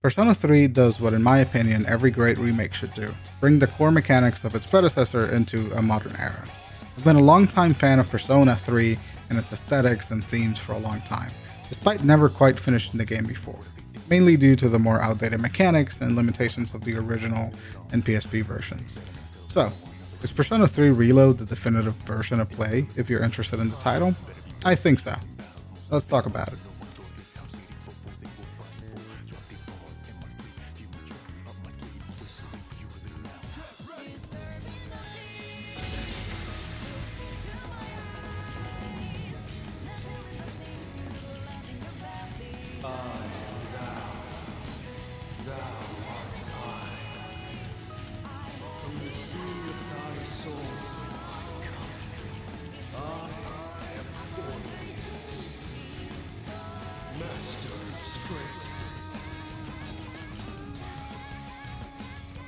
Persona 3 does what, in my opinion, every great remake should do: bring the core mechanics of its predecessor into a modern era. I've been a longtime fan of Persona 3 and its aesthetics and themes for a long time, despite never quite finishing the game before, mainly due to the more outdated mechanics and limitations of the original and PSP versions. So, is Persona 3 Reload the definitive version of play if you're interested in the title? I think so. Let's talk about it.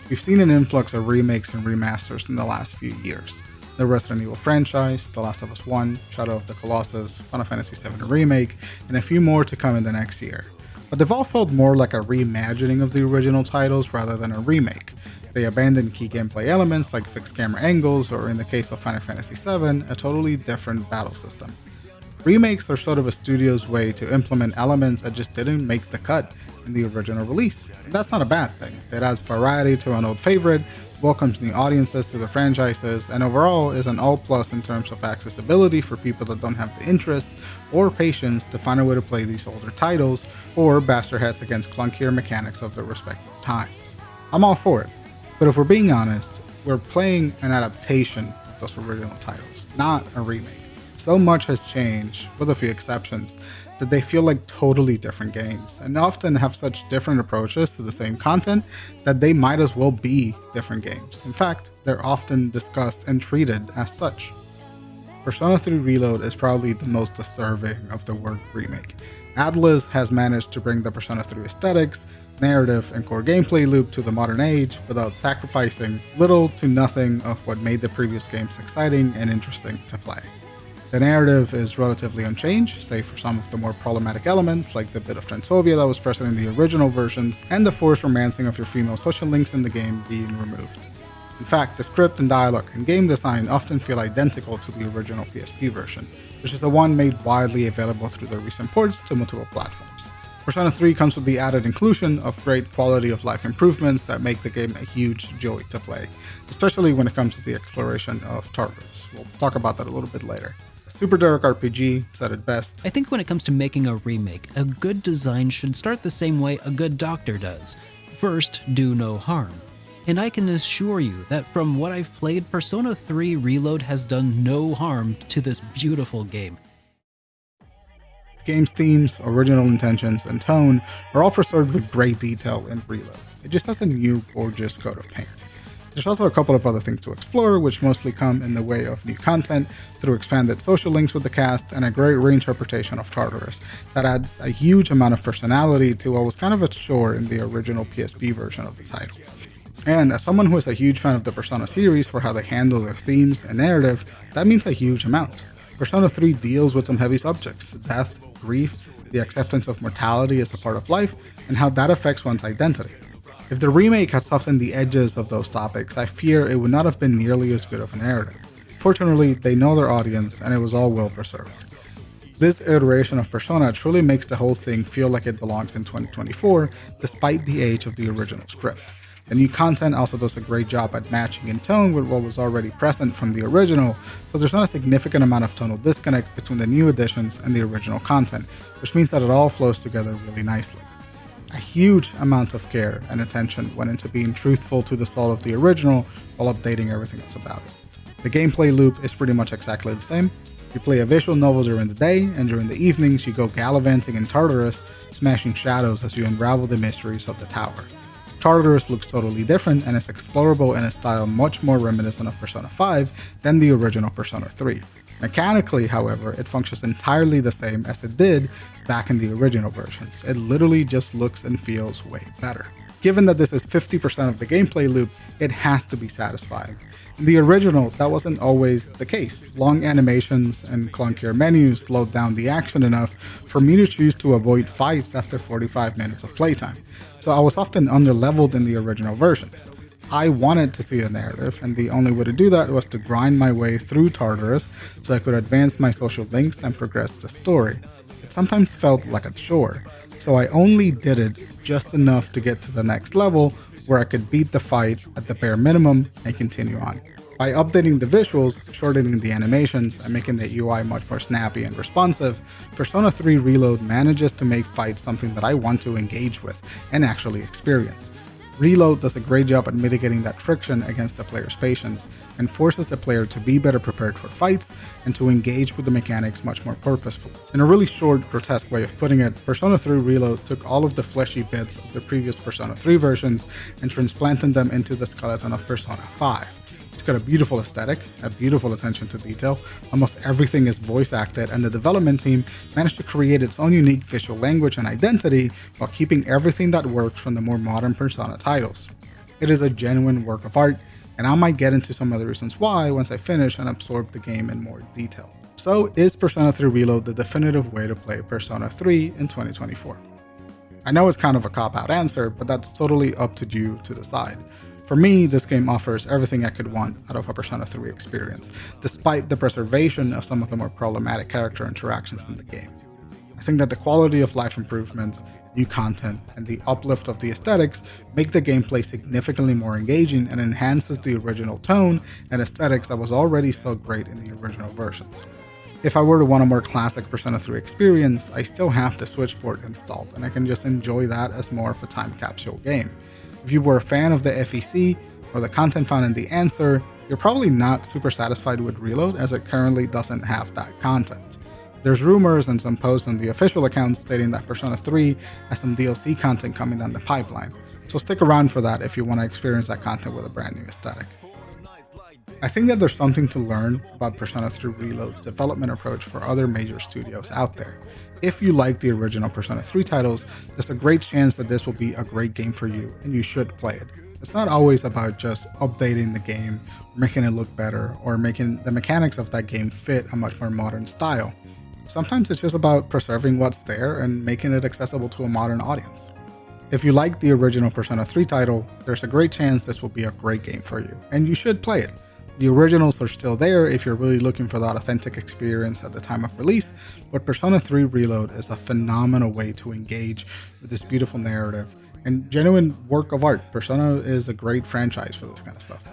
We've seen an influx of remakes and remasters in the last few years. The Resident Evil franchise, The Last of Us 1, Shadow of the Colossus, Final Fantasy VII Remake, and a few more to come in the next year. But they've all felt more like a reimagining of the original titles rather than a remake. They abandoned key gameplay elements like fixed camera angles, or in the case of Final Fantasy VII, a totally different battle system. Remakes are sort of a studio's way to implement elements that just didn't make the cut in the original release. And that's not a bad thing. It adds variety to an old favorite, welcomes new audiences to the franchises, and overall is an all plus in terms of accessibility for people that don't have the interest or patience to find a way to play these older titles, or bash their heads against clunkier mechanics of their respective times. I'm all for it, but if we're being honest, we're playing an adaptation of those original titles, not a remake. So much has changed, with a few exceptions, that they feel like totally different games, and often have such different approaches to the same content that they might as well be different games. In fact, they're often discussed and treated as such. Persona 3 Reload is probably the most deserving of the word remake. Atlus has managed to bring the Persona 3 aesthetics, narrative, and core gameplay loop to the modern age without sacrificing little to nothing of what made the previous games exciting and interesting to play. The narrative is relatively unchanged, save for some of the more problematic elements, like the bit of transphobia that was present in the original versions, and the forced romancing of your female social links in the game being removed. In fact, the script and dialogue and game design often feel identical to the original PSP version, which is the one made widely available through the recent ports to multiple platforms. Persona 3 comes with the added inclusion of great quality of life improvements that make the game a huge joy to play, especially when it comes to the exploration of Tartarus. We'll talk about that a little bit later. Super Dark RPG said it best. I think when it comes to making a remake, a good design should start the same way a good doctor does. First, do no harm. And I can assure you that from what I've played, Persona 3 Reload has done no harm to this beautiful game. The game's themes, original intentions, and tone are all preserved with great detail in Reload. It just has a new, gorgeous coat of paint. There's also a couple of other things to explore, which mostly come in the way of new content through expanded social links with the cast and a great reinterpretation of Tartarus that adds a huge amount of personality to what was kind of a chore in the original PSP version of the title. And as someone who is a huge fan of the Persona series for how they handle their themes and narrative, that means a huge amount. Persona 3 deals with some heavy subjects: death, grief, the acceptance of mortality as a part of life, and how that affects one's identity. If the remake had softened the edges of those topics, I fear it would not have been nearly as good of a narrative. Fortunately, they know their audience, and it was all well preserved. This iteration of Persona truly makes the whole thing feel like it belongs in 2024, despite the age of the original script. The new content also does a great job at matching in tone with what was already present from the original, so there's not a significant amount of tonal disconnect between the new additions and the original content, which means that it all flows together really nicely. A huge amount of care and attention went into being truthful to the soul of the original while updating everything else about it. The gameplay loop is pretty much exactly the same. You play a visual novel during the day, and during the evenings you go gallivanting in Tartarus, smashing shadows as you unravel the mysteries of the tower. Tartarus looks totally different and is explorable in a style much more reminiscent of Persona 5 than the original Persona 3. Mechanically, however, it functions entirely the same as it did back in the original versions. It literally just looks and feels way better. Given that this is 50% of the gameplay loop, it has to be satisfying. In the original, that wasn't always the case. Long animations and clunkier menus slowed down the action enough for me to choose to avoid fights after 45 minutes of playtime. so I was often underleveled in the original versions. I wanted to see a narrative, and the only way to do that was to grind my way through Tartarus so I could advance my social links and progress the story. It sometimes felt like a chore, so I only did it just enough to get to the next level where I could beat the fight at the bare minimum and continue on. By updating the visuals, shortening the animations, and making the UI much more snappy and responsive, Persona 3 Reload manages to make fights something that I want to engage with and actually experience. Reload does a great job at mitigating that friction against the player's patience and forces the player to be better prepared for fights and to engage with the mechanics much more purposefully. In a really short, grotesque way of putting it, Persona 3 Reload took all of the fleshy bits of the previous Persona 3 versions and transplanted them into the skeleton of Persona 5. It's got a beautiful aesthetic, a beautiful attention to detail, almost everything is voice acted, and the development team managed to create its own unique visual language and identity while keeping everything that works from the more modern Persona titles. It is a genuine work of art, and I might get into some of the reasons why once I finish and absorb the game in more detail. So, is Persona 3 Reload the definitive way to play Persona 3 in 2024? I know it's kind of a cop-out answer, but that's totally up to you to decide. For me, this game offers everything I could want out of a Persona 3 experience, despite the preservation of some of the more problematic character interactions in the game. I think that the quality of life improvements, new content, and the uplift of the aesthetics make the gameplay significantly more engaging and enhances the original tone and aesthetics that was already so great in the original versions. If I were to want a more classic Persona 3 experience, I still have the Switch port installed, and I can just enjoy that as more of a time capsule game. If you were a fan of the FEC or the content found in the answer, you're probably not super satisfied with Reload as it currently doesn't have that content. There's rumors and some posts on the official accounts stating that Persona 3 has some DLC content coming down the pipeline, so stick around for that if you want to experience that content with a brand new aesthetic. I think that there's something to learn about Persona 3 Reload's development approach for other major studios out there. If you like the original Persona 3 titles, there's a great chance that this will be a great game for you, and you should play it. It's not always about just updating the game, or making it look better, or making the mechanics of that game fit a much more modern style. Sometimes it's just about preserving what's there and making it accessible to a modern audience. If you like the original Persona 3 title, there's a great chance this will be a great game for you, and you should play it. The originals are still there if you're really looking for that authentic experience at the time of release, but Persona 3 Reload is a phenomenal way to engage with this beautiful narrative and genuine work of art. Persona is a great franchise for this kind of stuff.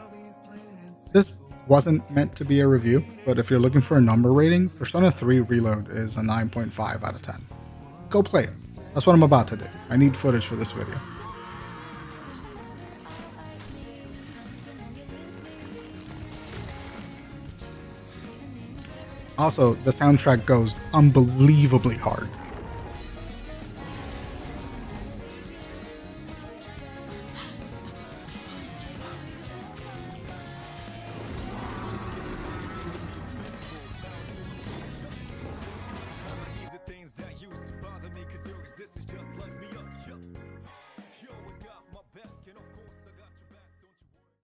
This wasn't meant to be a review, but if you're looking for a number rating, Persona 3 Reload is a 9.5 out of 10. Go play it. That's what I'm about to do. I need footage for this video. Also, the soundtrack goes unbelievably hard.